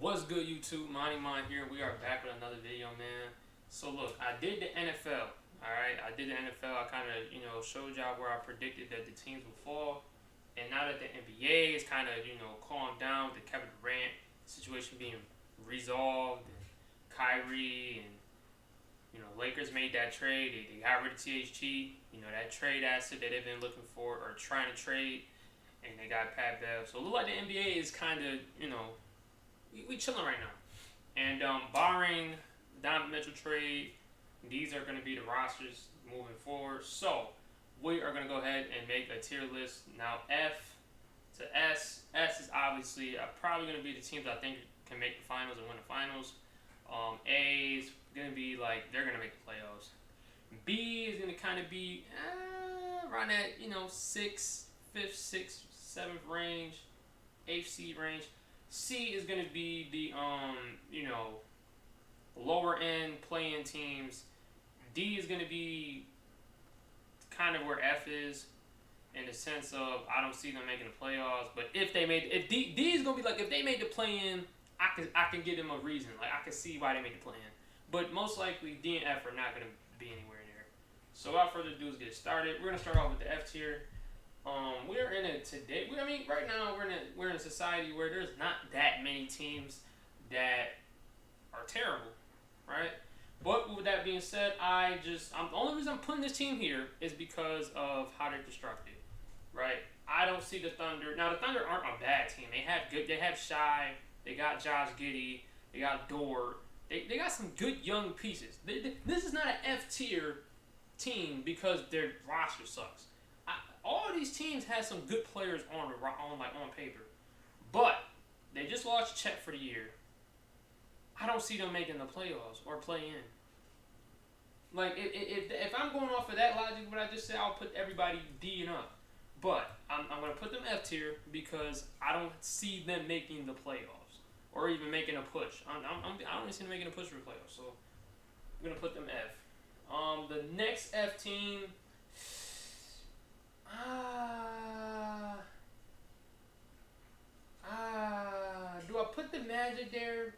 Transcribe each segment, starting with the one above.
What's good, YouTube? Monty Mind here. We are back with another video, man. So look, I did the NFL. All right, I did the NFL. I kind of, showed y'all where I predicted that the teams would fall. And now that the NBA is kind of, calmed down, the Kevin Durant situation being resolved, and Kyrie and Lakers made that trade. They got rid of THT. That trade asset that they've been looking for or trying to trade, and they got Pat Bev. So it looks like the NBA is kind of, we chilling right now. And barring Donovan Mitchell trade, these are going to be the rosters moving forward. So we are going to go ahead and make a tier list. Now F to S. S is obviously probably going to be the teams I think can make the finals and win the finals. A is going to be like they're going to make the playoffs. B is going to kind of be around that, 6th, 5th, 6th, 7th range, 8th seed range. C is going to be the, lower end play-in teams. D is going to be kind of where F is in the sense of I don't see them making the playoffs. But if D is going to be like if they made the play-in, I can give them a reason. Like I can see why they made the play-in. But most likely D and F are not going to be anywhere near. So without further ado, let's get started. We're going to start off with the F tier. We're in it today. Right now we're in a society where there's not that many teams that are terrible, right? But with that being said, the only reason I'm putting this team here is because of how they're constructed, right? I don't see the Thunder. Now the Thunder aren't a bad team. They have Shy. They got Josh Giddey. They got Dort. They got some good young pieces. This is not an F tier team because their roster sucks. All of these teams have some good players on paper, but they just lost Chet for the year. I don't see them making the playoffs or play in. Like if I'm going off of that logic, what I just said, I'll put everybody D and up. But I'm gonna put them F tier because I don't see them making the playoffs or even making a push. I don't see them making a push for the playoffs. So I'm gonna put them F. The next F team. Do I put the Magic there?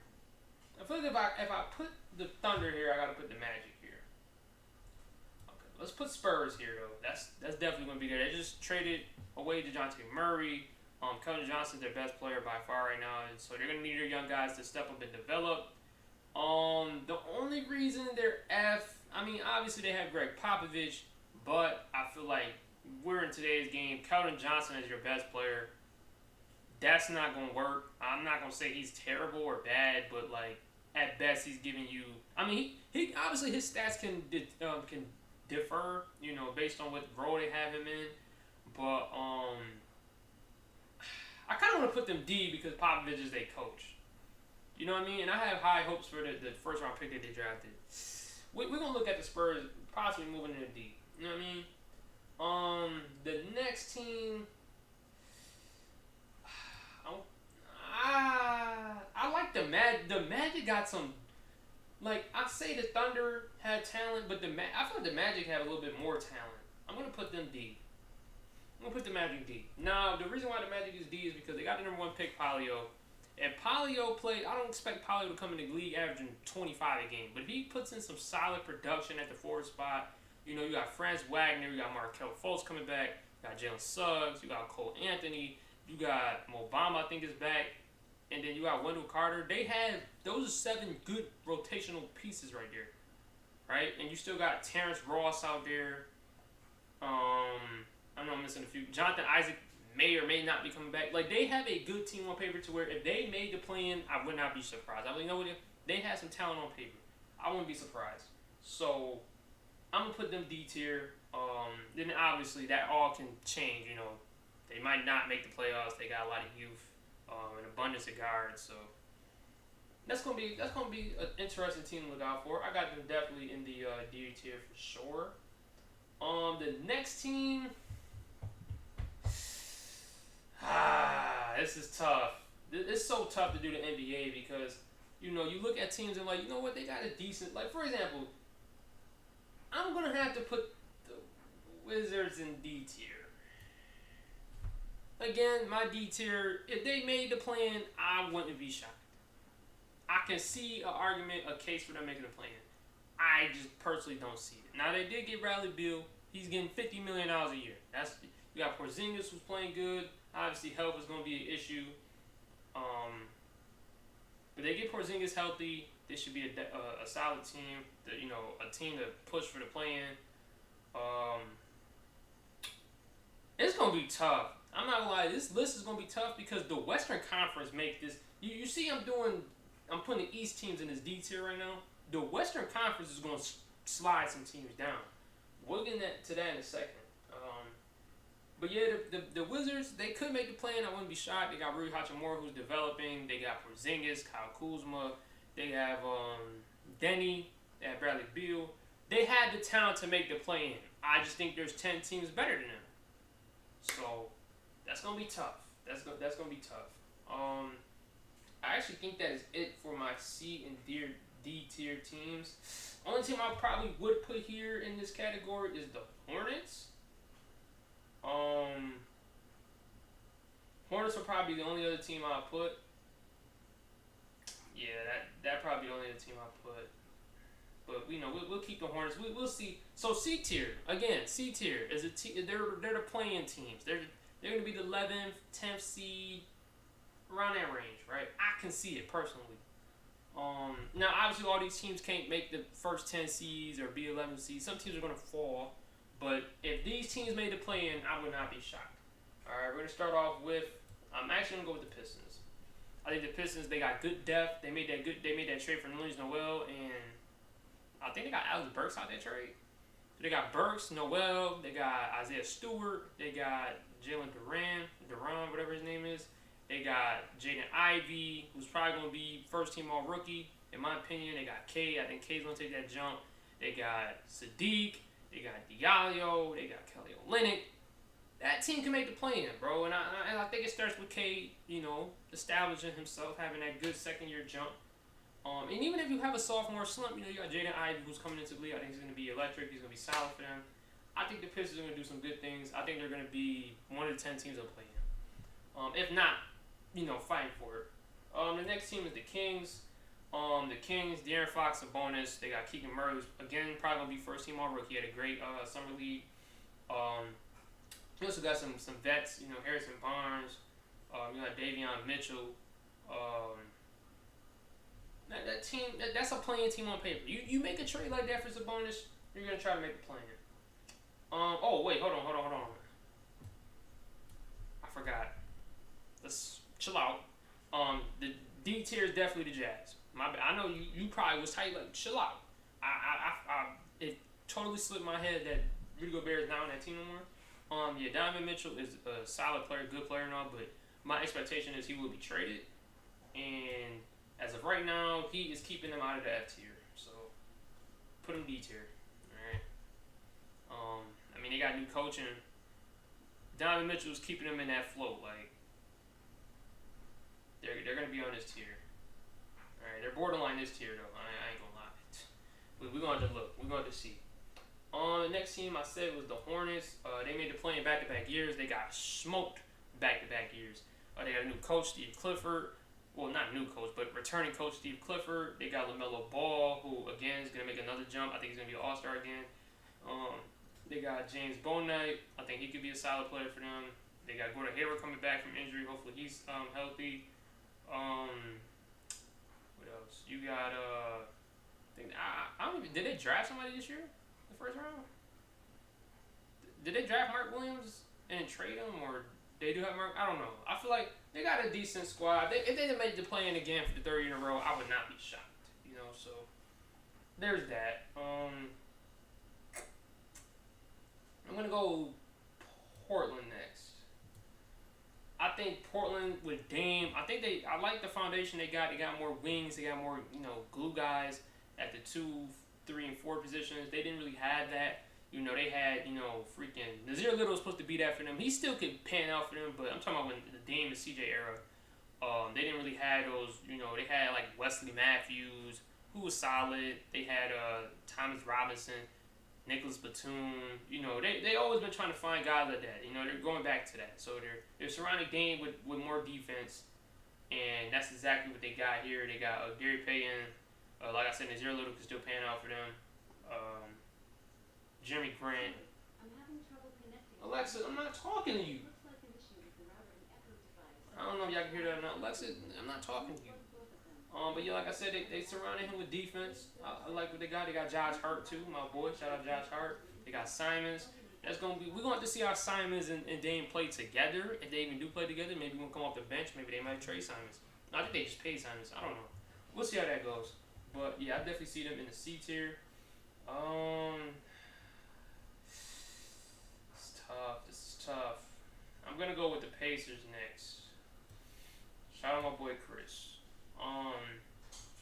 I feel like if I put the Thunder here, I gotta put the Magic here. Okay, let's put Spurs here though. That's definitely gonna be there. They just traded away DeJounte Murray. Keldon Johnson's their best player by far right now, and so they're gonna need their young guys to step up and develop. The only reason they're F, obviously they have Greg Popovich, but I feel like we're in today's game. Keldon Johnson is your best player. That's not going to work. I'm not going to say he's terrible or bad, but like at best he's giving you. He obviously his stats can differ, based on what role they have him in. But I kind of want to put them D because Popovich is their coach. You know what I mean? And I have high hopes for the first round pick that they drafted. We're going to look at the Spurs possibly moving into D. You know what I mean? The next team, I like the Magic. The Magic got some, I say the Thunder had talent, but I feel like the Magic have a little bit more talent. I'm gonna put them D. I'm gonna put the Magic D. Now the reason why the Magic is D is because they got the number 1 pick, Polio. And Polio played. I don't expect Polio to come in the league averaging 25 a game, but if he puts in some solid production at the forward spot. You got Franz Wagner, you got Markelle Fultz coming back, you got Jalen Suggs, you got Cole Anthony, you got Mo Bamba, I think is back, and then you got Wendell Carter. Those are 7 good rotational pieces right there, right? And you still got Terrence Ross out there. I know I'm missing a few. Jonathan Isaac may or may not be coming back. Like they have a good team on paper to where if they made the play-in, I would not be surprised. They have some talent on paper. I wouldn't be surprised. So I'm going to put them D tier. Then obviously that all can change, They might not make the playoffs. They got a lot of youth, an abundance of guards. So that's gonna be an interesting team to look out for. I got them definitely in the D tier for sure. The next team, this is tough. It's so tough to do the NBA because you look at teams and what, they got a decent, for example, I'm going to have to put the Wizards in D tier. Again, my D tier, if they made the plan, I wouldn't be shocked. I can see an argument, a case for them making a play-in. I just personally don't see it. Now they did get Bradley Beal. He's getting $50 million a year. That's you got Porzingis who's playing good. Obviously, health is going to be an issue. But they get Porzingis healthy. This should be a solid team. A team to push for the play-in. It's going to be tough. I'm not going to lie. This list is going to be tough because the Western Conference make this. You see I'm putting the East teams in this D tier right now. The Western Conference is going to slide some teams down. We'll get to that in a second. But yeah, the Wizards, they could make the play-in. I wouldn't be shocked. They got Rui Hachimura who's developing. They got Porzingis, Kyle Kuzma. They have Denny. They have Bradley Beal. They had the talent to make the play-in. I just think there's 10 teams better than them. So that's gonna be tough. That's gonna be tough. I actually think that is it for my C and D tier teams. Only team I probably would put here in this category is the Hornets. Hornets are probably the only other team I'll put. Yeah, that probably the only other team I'll put. But we'll keep the Hornets. We'll see. So C tier again. C tier is they're the playing teams. They're gonna be the 11th, 10th seed, around that range, right? I can see it personally. Now obviously all these teams can't make the first 10 seeds or be 11 seeds. Some teams are gonna fall. But if these teams made the play-in, I would not be shocked. All right, we're gonna start off with. I'm actually gonna go with the Pistons. I think the Pistons, they got good depth. They made that trade for Nerlens Noel, and I think they got Alex Burks out that trade. They got Burks, Noel. They got Isaiah Stewart. They got Jalen Duran, whatever his name is. They got Jaden Ivey, who's probably gonna be first team all rookie in my opinion. They got K. I think K's gonna take that jump. They got Sadiq. They got Diallo. They got Kelly Olynyk. That team can make the play-in, bro. And I think it starts with K, establishing himself, having that good second-year jump. And even if you have a sophomore slump, you got Jaden Ivey who's coming into the league. I think he's going to be electric. He's going to be solid for them. I think the Pistons are going to do some good things. I think they're going to be one of the 10 teams that'll play in. If not, fighting for it. The next team is the Kings. The Kings, De'Aaron Fox, Sabonis. They got Keegan Murray, who's, again, probably going to be first team all rookie. He had a great summer league. We also got some vets, Harrison Barnes. You got Davion Mitchell. That team, that's a playing team on paper. You make a trade like that for Sabonis, you're gonna try to make the play-in. Oh wait, hold on. I forgot. Let's chill out. The D tier is definitely the Jazz. I know you probably was tight, like chill out. It totally slipped my head that Rudy Gobert is not on that team no more. Donovan Mitchell is a solid player, good player and all, but my expectation is he will be traded. And as of right now, he is keeping them out of the F tier. So put him D tier. Alright. They got new coaching. Donovan Mitchell is keeping them in that float. Like they're gonna be on this tier. Alright, they're borderline this tier though. I ain't gonna lie. We're gonna have to look. We're gonna have to see. The next team I said was the Hornets. They made the play in back-to-back years. They got smoked back-to-back years. They got a new coach, Steve Clifford. Well, not new coach, but returning coach, Steve Clifford. They got LaMelo Ball, who, again, is going to make another jump. I think he's going to be an all-star again. They got James Bouknight. I think he could be a solid player for them. They got Gordon Hayward coming back from injury. Hopefully he's healthy. What else? You got, I don't even, did they draft somebody this year? First round? Did they draft Mark Williams and trade him, or they do have Mark? I don't know. I feel like they got a decent squad. If they didn't make the play-in again for the third year in a row, I would not be shocked. So there's that. I'm gonna go Portland next. I think Portland with Dame. I like the foundation they got. They got more wings. They got more glue guys at the 2, 3, and 4 positions. They didn't really have that. They had, freaking Nazir Little was supposed to be that for them. He still could pan out for them, but I'm talking about when the Dame and CJ era. They didn't really have those, they had like Wesley Matthews, who was solid. They had Thomas Robinson, Nicholas Batum. They always been trying to find guys like that. They're going back to that. So they're surrounding Dame with more defense. and that's exactly what they got here. They got Gary Payton. Like I said, Nazir Little can still pan out for them. Um, Jeremy Grant. Alexa, I'm not talking to you. I don't know if y'all can hear that or not. Alexa, I'm not talking to you. But yeah, like I said, they surrounded him with defense. I like what they got. They got Josh Hart too, my boy. Shout out Josh Hart. They got Simons. We're gonna have to see how Simons and Dame play together. If they even do play together, maybe we'll come off the bench. Maybe they might trade Simons. No, I think they just paid Simons. I don't know. We'll see how that goes. But yeah, I definitely see them in the C tier. It's tough. This is tough. I'm gonna go with the Pacers next. Shout out my boy Chris.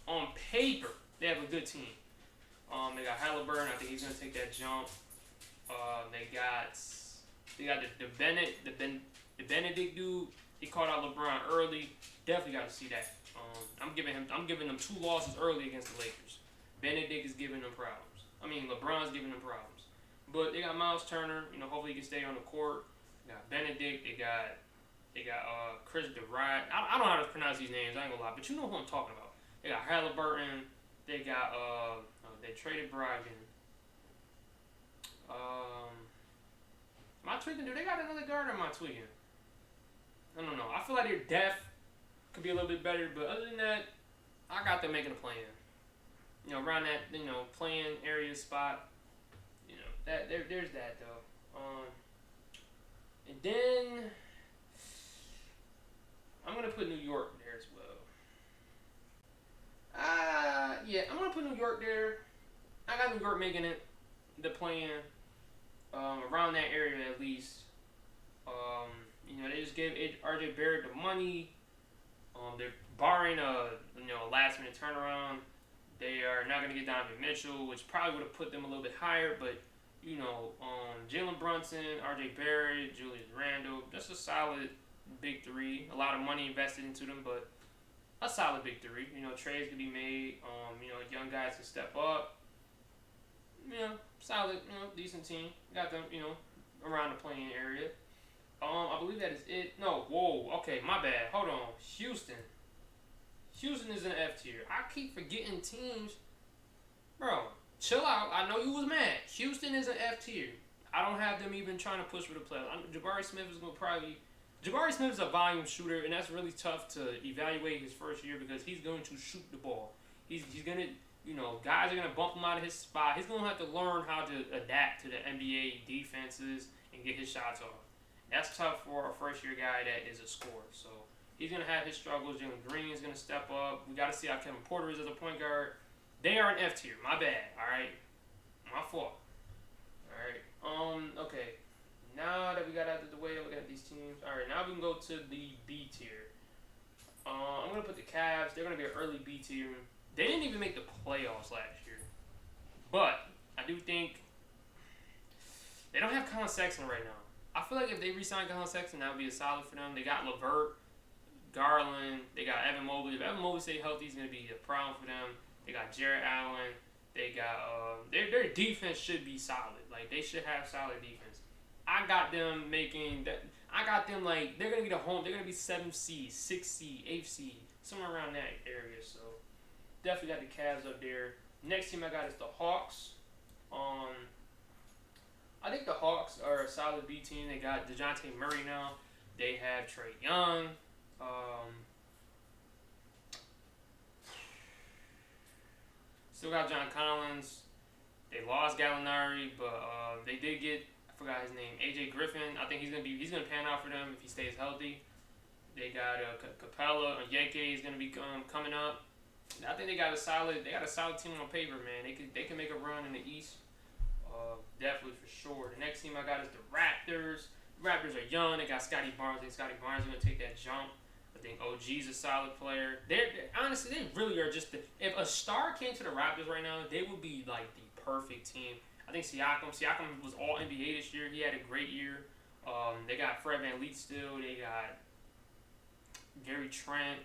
On paper, they have a good team. They got Halliburton. I think he's gonna take that jump. They got the Benedict dude. He caught out LeBron early. Definitely got to see that. I'm giving them 2 losses early against the Lakers. Benedict is giving them problems. I mean, LeBron's giving them problems. But they got Miles Turner. Hopefully he can stay on the court. They got Benedict. They got Chris DeRide. I don't know how to pronounce these names. I ain't gonna lie, but you know who I'm talking about. They got Halliburton. They got they traded Brogdon. Am I tweaking? Do they got another guard or am I tweaking? I don't know. I feel like their depth could be a little bit better, but other than that, I got them making a play in. Around that playing area spot. There's that though. And then I'm gonna put New York there as well. Yeah, I'm gonna put New York there. I got New York making it, the play-in, around that area at least. They just gave RJ Barrett the money. They're barring a last minute turnaround. They are not gonna get Donovan Mitchell, which probably would have put them a little bit higher, but Jalen Brunson, RJ Barrett, Julius Randle, that's a solid big 3. A lot of money invested into them, but a solid big 3. Trades can be made. Young guys can step up. Solid, decent team. Got them, around the playing area. I believe that is it. No, whoa, okay, my bad. Hold on. Houston is in the F tier. I keep forgetting teams. Bro, chill out. I know you was mad. Houston is an F tier. I don't have them even trying to push for the playoffs. Jabari Smith is going to probably... Jabari Smith is a volume shooter, and that's really tough to evaluate his first year because he's going to shoot the ball. He's going to... guys are going to bump him out of his spot. He's going to have to learn how to adapt to the NBA defenses and get his shots off. That's tough for a first-year guy that is a scorer. So he's going to have his struggles. Jalen Green is going to step up. We got to see how Kevin Porter is as a point guard. They are an F tier. My bad. All right? My fault. All right. Okay. Now that we got out of the way, looking at these teams. All right. Now we can go to the B tier. I'm going to put the Cavs. They're going to be an early B tier. They didn't even make the playoffs last year. But I do think they don't have Colin Sexton right now. I feel like if they re-sign Colin Sexton, that would be a solid for them. They got LeVert, Garland. They got Evan Mobley. If Evan Mobley stay healthy, he's going to be a problem for them. They got Jarrett Allen. They got their defense should be solid. Like, they should have solid defense. I got them making that. I got them like they're gonna get a home. They're gonna be 7th seed, 6th seed, 8th seed, somewhere around that area. So definitely got the Cavs up there. Next team I got is the Hawks. I think the Hawks are a solid B team. They got DeJounte Murray now. They have Trae Young. Still got John Collins. They lost Gallinari, but they did get, I forgot his name, AJ Griffin. I think he's gonna pan out for them if he stays healthy. They got Capella. Onyeka is gonna be coming up. I think they got a solid team on paper, man. They can make a run in the East. Definitely for sure. The next team I got is the Raptors. The Raptors are young. They got Scotty Barnes. I think Scotty Barnes is gonna take that jump. I think OG's a solid player. Honestly, they really are just if a star came to the Raptors right now, they would be like the perfect team. I think Siakam was all NBA this year. He had a great year. They got Fred VanVleet still. They got Gary Trent.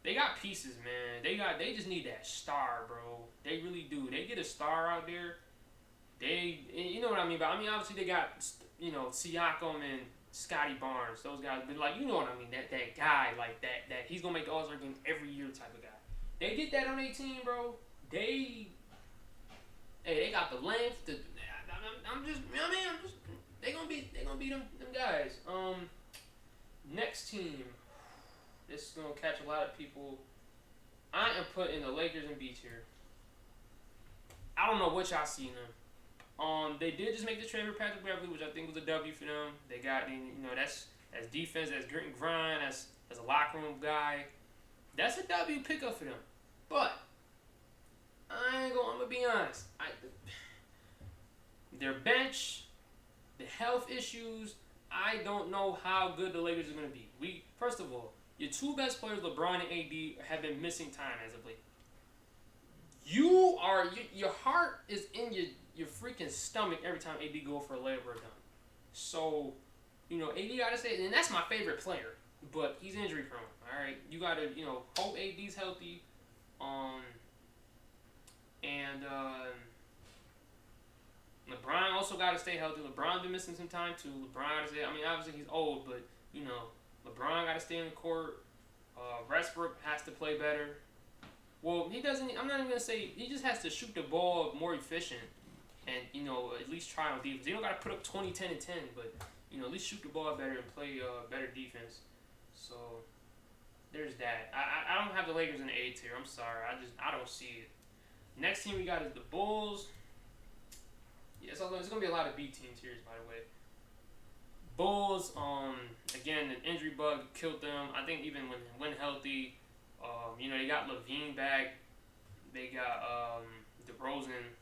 They got pieces, man. They just need that star, bro. They really do. They get a star out there. You know what I mean? But I mean, obviously they got Siakam and Scotty Barnes, those guys, but like you know what I mean, that guy like that he's gonna make the All-Star game every year type of guy. They did that on 18, bro. They got the length. I'm just, you know what I mean, they gonna be them guys. Next team, this is gonna catch a lot of people. I am putting the Lakers in B tier. I don't know what y'all see in them. They did just make the trade for Patrick Beverly, which I think was a W for them. They got, that's defense, that's grit and grind, that's a locker room guy. That's a W pickup for them. But I'm gonna be honest. Their bench, the health issues, I don't know how good the Lakers are gonna be. First of all, your two best players, LeBron and AD, have been missing time as of late. Your heart is in your freaking stomach every time AD go for a layup or a dunk. So, AD gotta stay, and that's my favorite player, but he's injury prone. All right, you gotta hope AD's healthy. And LeBron also gotta stay healthy. LeBron's been missing some time too. LeBron gotta stay. I mean, obviously he's old, but LeBron gotta stay in the court. Westbrook has to play better. Well, he doesn't. I'm not even gonna say he just has to shoot the ball more efficient, and at least try on defense. You don't gotta put up 20, 10, and 10, but at least shoot the ball better and play better defense. So there's that. I don't have the Lakers in the A tier. I'm sorry. I don't see it. Next team we got is the Bulls. Yeah, so there's gonna be a lot of B team tiers, by the way. Bulls. Again, the injury bug killed them. I think even when healthy. They got LaVine back. They got DeRozan.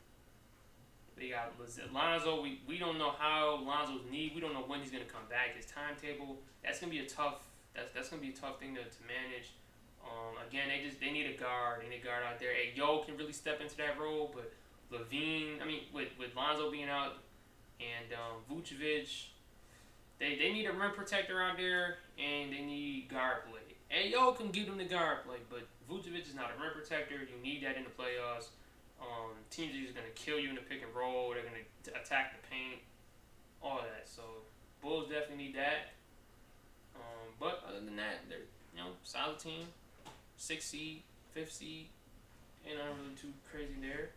They got Lonzo. We don't know how Lonzo's knee. We don't know when he's gonna come back. His timetable. That's gonna be a tough. That's gonna be a tough thing to manage. Again, they need a guard. They need a guard out there. Hey, can really step into that role, but LaVine. I mean, with Lonzo being out and Vucevic, they need a rim protector out there, and they need guard play. Ayo can give them the guard play, but Vucevic is not a rim protector. You need that in the playoffs. Teams are just going to kill you in the pick and roll. They're going to attack the paint. All that. So, Bulls definitely need that. But other than that, they're, solid team. 6th seed, 5th seed. Ain't not really too crazy there.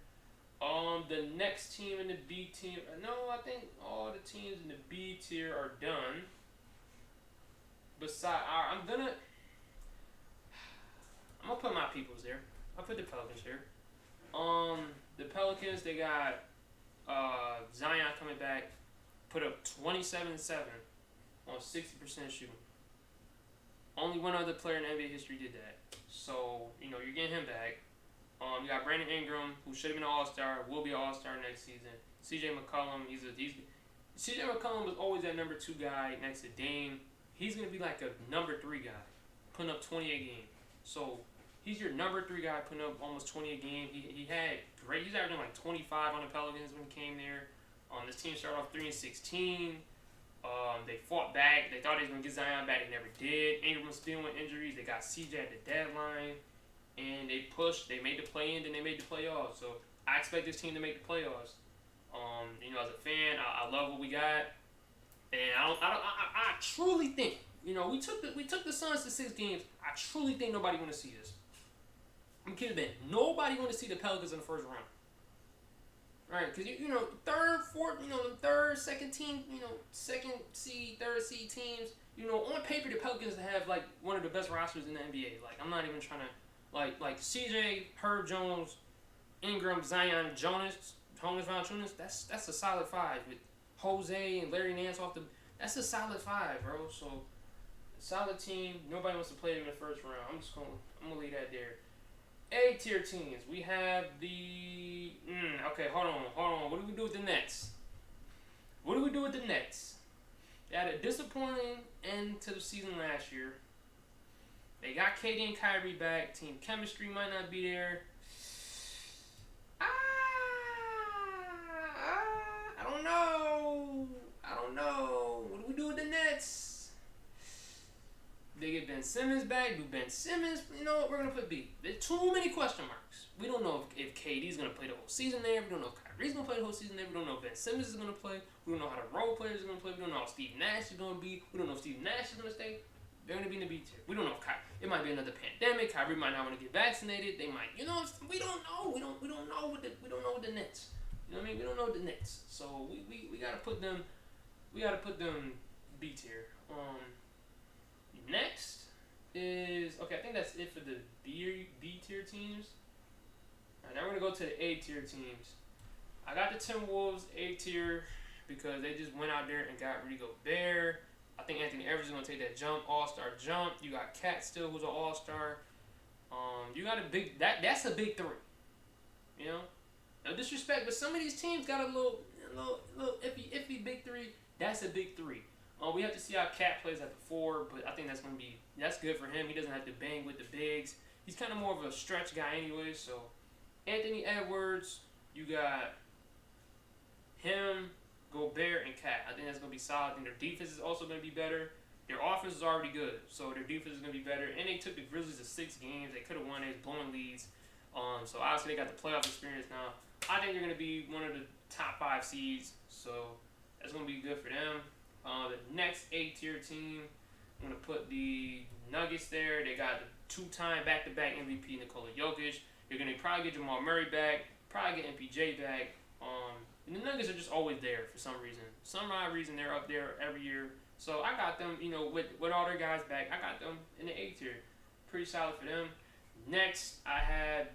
The next team in the B tier. No, I think all the teams in the B tier are done. I'm gonna put my peoples there. I'll put the Pelicans here. The Pelicans, they got Zion coming back, put up 27-7 on 60% shooting. Only one other player in NBA history did that. So, you're getting him back. You got Brandon Ingram, who should have been an All-Star, will be an All-Star next season. CJ McCollum, CJ McCollum was always that number 2 guy next to Dame. He's going to be like a number 3 guy, putting up 20 a game. So, he's your number 3 guy, putting up almost 20 a game. He's averaging like 25 on the Pelicans when he came there. This team started off 3-16. They fought back. They thought they was going to get Zion back. They never did. Ingram was still with injuries. They got CJ at the deadline. And they pushed. They made the play-in, then they made the playoffs. So, I expect this team to make the playoffs. As a fan, I love what we got. And I truly think, we took the Suns to 6 games. I truly think nobody want to see this. I'm kidding, man. Nobody want to see the Pelicans in the first round. All right, because third, fourth, the third, second team, second seed, third seed teams. On paper, the Pelicans have like one of the best rosters in the NBA. Like, I'm not even trying to like CJ, Herb Jones, Ingram, Zion, Jonas Valanciunas. That's a solid 5 with Jose and Larry Nance off the. That's a solid 5, bro. So, solid team. Nobody wants to play them in the first round. I'm gonna leave that there. A tier teams. We have the. Okay, hold on. What do we do with the Nets? They had a disappointing end to the season last year. They got KD and Kyrie back. Team chemistry might not be there. I don't know. What do we do with the Nets? They get Ben Simmons back. Do Ben Simmons? You know what? We're gonna put B. There's too many question marks. We don't know if KD's gonna play the whole season there. We don't know if Kyrie's gonna play the whole season there. We don't know if Ben Simmons is gonna play. We don't know how the role players are gonna play. We don't know how Steve Nash is gonna be. We don't know if Steve Nash is gonna stay. They're gonna be in the B tier. We don't know if it might be another pandemic. Kyrie might not want to get vaccinated. They might, we don't know. We don't know what the Nets. You know what I mean? We don't know the Nets. So we gotta put them. We gotta put them B tier. Next is okay. I think that's it for the B tier teams. Alright, now we're gonna go to the A tier teams. I got the Timberwolves A tier because they just went out there and got Rudy Gobert. I think Anthony Edwards is gonna take that all-star jump. You got Cat still, who's an all-star. You got a big that's a big three. You know, no disrespect, but some of these teams got a little iffy big three. That's a big three. We have to see how Cat plays at the 4, but I think that's good for him. He doesn't have to bang with the bigs. He's kind of more of a stretch guy anyway. So Anthony Edwards, you got him, Gobert, and Cat. I think that's gonna be solid. I think their defense is also gonna be better. Their offense is already good, so their defense is gonna be better. And they took the Grizzlies to 6 games. They could have won it, blowing leads. So obviously they got the playoff experience now. I think they're gonna be one of the top 5 seeds. So that's gonna be good for them. The next A tier team, I'm gonna put the Nuggets there. They got the 2-time back-to-back MVP Nikola Jokic. You're gonna probably get Jamal Murray back, probably get MPJ back. And the Nuggets are just always there for some reason. Some odd reason they're up there every year. So I got them, with all their guys back, I got them in the A tier. Pretty solid for them. Next, I had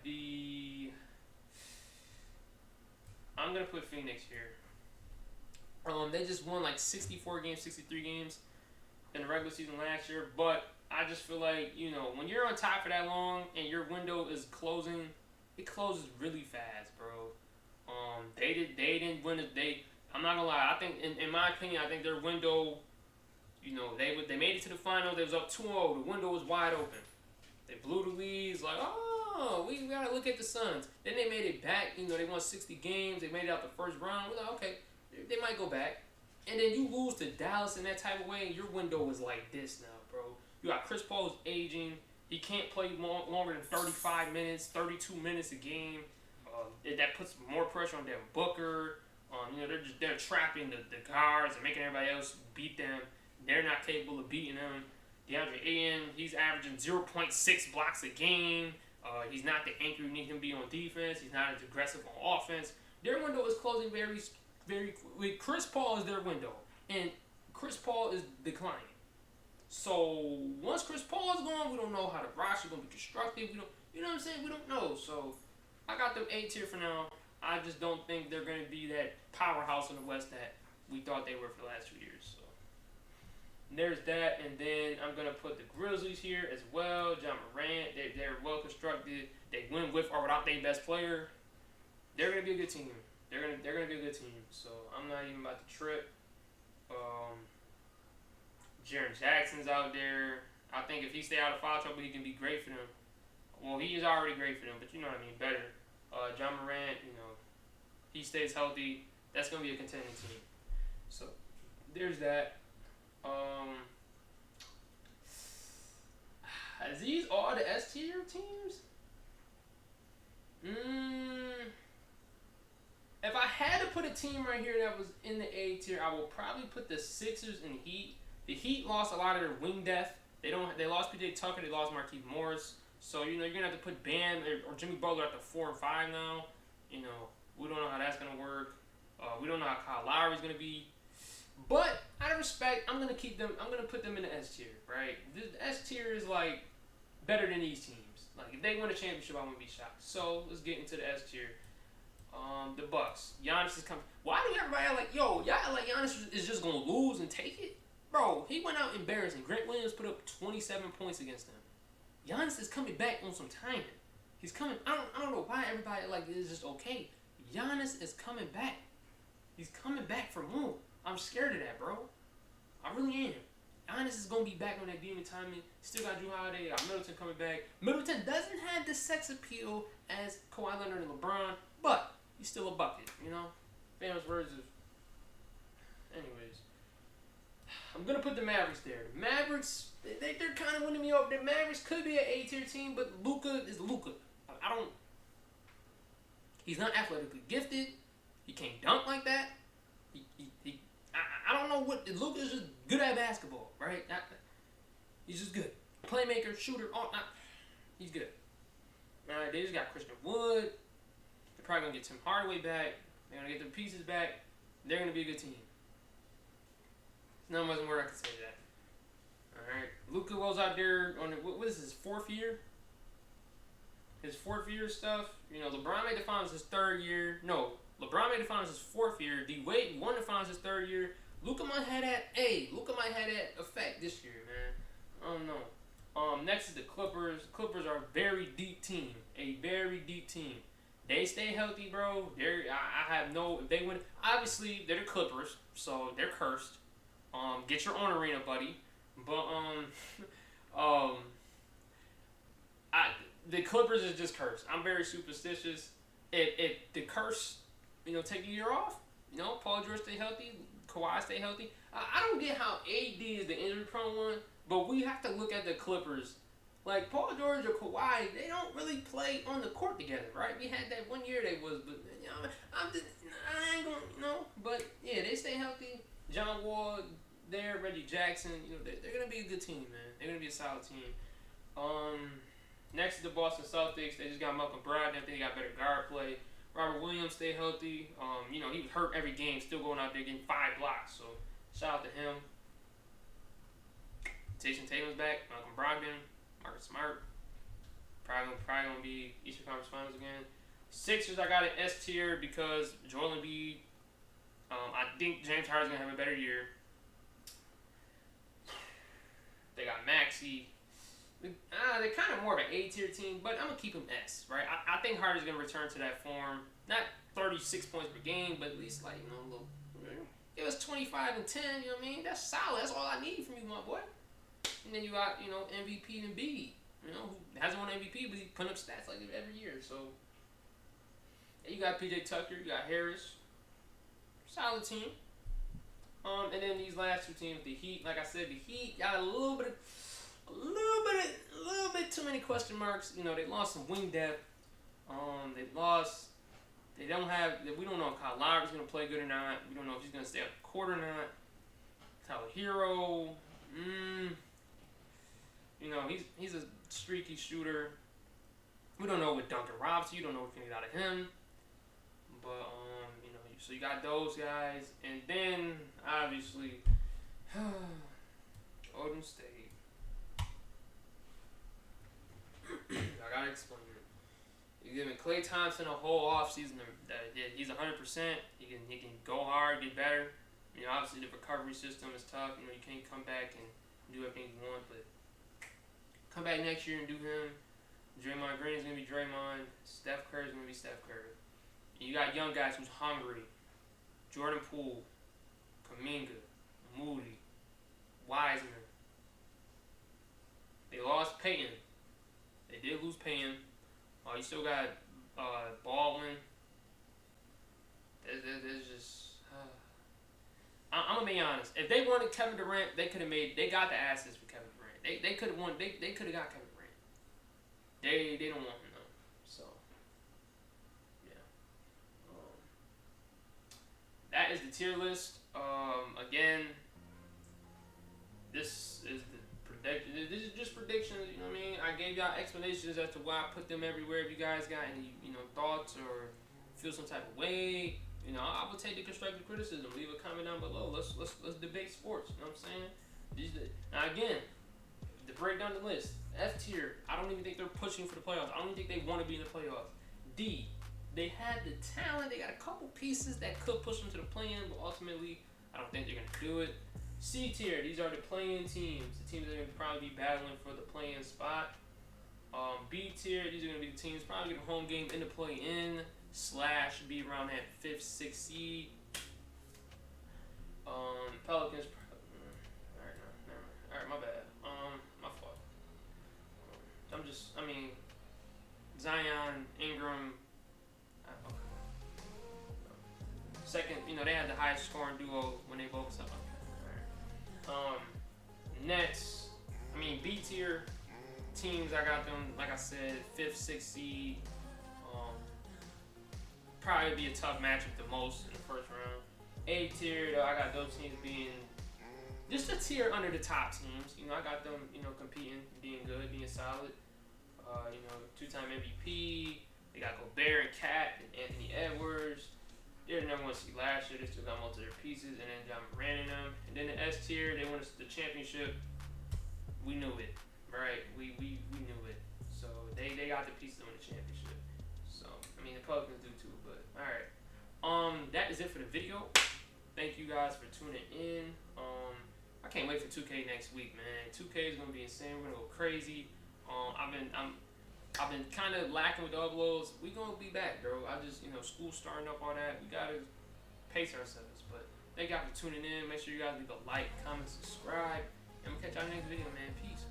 I'm gonna put Phoenix here. They just won like 64 games, 63 games in the regular season last year. But I just feel like, when you're on top for that long and your window is closing, it closes really fast, bro. They didn't win it. I'm not gonna lie. I think, in my opinion, I think their window, they made it to the finals. They was up 2-0. The window was wide open. They blew the leads. Like, we gotta look at the Suns. Then they made it back. They won 60 games. They made it out the first round. We're like, okay, they might go back. And then you lose to Dallas in that type of way, and your window is like this now, bro. You got Chris Paul's aging. He can't play longer than 35 minutes, 32 minutes a game. That puts more pressure on Devin Booker. They're trapping the guards and making everybody else beat them. They're not capable of beating them. DeAndre Ayton, he's averaging 0.6 blocks a game. He's not the anchor you need him to be on defense. He's not as aggressive on offense. Their window is closing very, very quickly. Chris Paul is their window, and Chris Paul is declining. So once Chris Paul is gone, we don't know how the roster is going to be constructed. You know what I'm saying? We don't know. So I got them A tier for now. I just don't think they're going to be that powerhouse in the West that we thought they were for the last 2 years. So there's that, and then I'm going to put the Grizzlies here as well. Ja Morant, they're well constructed. They win with or without their best player. They're going to be a good team. They're gonna be a good team. So I'm not even about to trip. Jaren Jackson's out there. I think if he stay out of foul trouble, he can be great for them. Well, he is already great for them, but you know what I mean, better. Ja Morant, he stays healthy. That's gonna be a contending team. So there's that. Are these all the S tier teams? If I had to put a team right here that was in the A tier, I will probably put the Sixers and Heat. The Heat lost a lot of their wing depth. They lost PJ Tucker. They lost Markieff Morris. So you're gonna have to put Bam or Jimmy Butler at the 4 and 5 now. We don't know how that's gonna work. We don't know how Kyle Lowry's gonna be. But out of respect, I'm gonna keep them. I'm gonna put them in the S tier, right? The S tier is like better than these teams. Like if they win a championship, I'm gonna be shocked. So let's get into the S tier. The Bucks. Giannis is coming. Why do everybody like, y'all like Giannis is just gonna lose and take it? Bro, he went out embarrassing. Grant Williams put up 27 points against them. Giannis is coming back on some timing. He's coming. I don't know why everybody like is just okay. Giannis is coming back. He's coming back for more. I'm scared of that, bro. I really am. Giannis is gonna be back on that demon timing. Still got Drew Holiday. Got Middleton coming back. Middleton doesn't have the sex appeal as Kawhi Leonard and LeBron, but he's still a bucket. Famous words of. Anyways, I'm gonna put the Mavericks there. The Mavericks, they're kind of winning me over. The Mavericks could be an A-tier team, but Luka is Luka. I don't. He's not athletically gifted. He can't dunk like that. I don't know what. Luka is just good at basketball, right? He's just good. Playmaker, shooter, he's good. Alright, they just got Christian Wood. They're probably gonna get Tim Hardaway back. They're gonna get their pieces back. They're gonna be a good team. None wasn't where I could say that. Alright. Luka was out there on what is his 4th year? His 4th year stuff. You know, LeBron made the finals his 3rd year. No, LeBron made the finals his 4th year. D Wade won the finals his 3rd year. Luka might have that effect this year, man. I don't know. Next is the Clippers. Clippers are a very deep team. A very deep team. They stay healthy, bro. I have no. If they win, obviously they're the Clippers, so they're cursed. Get your own arena, buddy. But the Clippers is just cursed. I'm very superstitious. If the curse, take a year off. Paul George stay healthy. Kawhi stay healthy. I don't get how AD is the injury prone one. But we have to look at the Clippers. Like, Paul George or Kawhi, they don't really play on the court together, right? We had that one year they was, but, I ain't gonna, But, yeah, they stay healthy. John Wall there, Reggie Jackson, they're going to be a good team, man. They're going to be a solid team. Next is the Boston Celtics. They just got Malcolm Brogdon. I think they got better guard play. Robert Williams stay healthy. He was hurt every game, still going out there getting 5 blocks. So, shout out to him. Jason Tatum's back. Malcolm Brogdon, Marcus Smart. Probably gonna be Eastern Conference Finals again. Sixers, I got an S tier because Joel Embiid. I think James Harden's gonna have a better year. They got Maxey. They're kind of more of an A tier team, but I'm gonna keep him S, right? I think Harden's gonna return to that form. Not 36 points per game, but at least a little. It was 25 and 10. You know what I mean? That's solid. That's all I need from you, my boy. And then you got, MVP and Embiid, who hasn't won MVP, but he's putting up stats like it every year. So, and you got PJ Tucker, you got Harris. Solid team. And then these last two teams, the Heat, like I said, the Heat got a little bit too many question marks. They lost some wing depth. We don't know if Kyle Lowry's going to play good or not. We don't know if he's going to stay up the court or not. Tyler Hero, he's a streaky shooter. We don't know what Duncan Robinson. You don't know what you can get out of him. But so you got those guys, and then obviously Golden State. I gotta explain it. You're giving Klay Thompson a whole offseason. He's 100%. He can go hard, get better. Obviously the recovery system is tough. You can't come back and do everything you want, but come back next year and do him. Draymond Green is gonna be Draymond. Steph Curry is gonna be Steph Curry. And you got young guys who's hungry. Jordan Poole, Kuminga, Moody, Wiseman. They lost Payton. They did lose Payton. You still got Baldwin. There's just. I'm gonna be honest. If they wanted Kevin Durant, they could have made. They got the assets for Kevin Durant. They could have won. They could have got Kevin Durant. They don't want him though. So yeah. That is the tier list. Again, this is the prediction. This is just predictions. You know what I mean? I gave y'all explanations as to why I put them everywhere. If you guys got any thoughts or feel some type of way. I will take the constructive criticism. Leave a comment down below. Let's debate sports. You know what I'm saying? Now again, to break down the list, F tier. I don't even think they're pushing for the playoffs. I don't even think they want to be in the playoffs. D, they had the talent. They got a couple pieces that could push them to the play-in, but ultimately, I don't think they're gonna do it. C tier. These are the play-in teams. The teams that are gonna probably be battling for the play-in spot. B tier. These are gonna be the teams probably get a home game in the play-in. / be around that 5th, 6th seed. Pelicans. Alright, no, never mind. Alright, my bad. My fault. Zion, Ingram. Okay. Second, they had the highest scoring duo when they both. Alright. Nets. I mean B tier teams. I got them like I said, 5th, 6th seed. Um, Probably be a tough matchup the most in the first round. A tier though, I got those teams being just a tier under the top teams. You know, I got them, competing, being good, being solid. 2-time MVP. They got Gobert and Cat and Anthony Edwards. They're the number one seed last year. They still got most of their pieces, and then John Moran in them. And then the S tier, they won the championship. We knew it, right? We knew it. So they got the pieces to win the championship. So I mean, the Pelicans do too. But all right, that is it for the video. Thank you guys for tuning in. I can't wait for 2K next week, man. 2K is gonna be insane. We're gonna go crazy. I've been kind of lacking with the uploads. We gonna be back, bro. I just school starting up, all that. We gotta pace ourselves. But thank y'all for tuning in. Make sure you guys leave a like, comment, subscribe, and we'll catch y'all in the next video, man. Peace.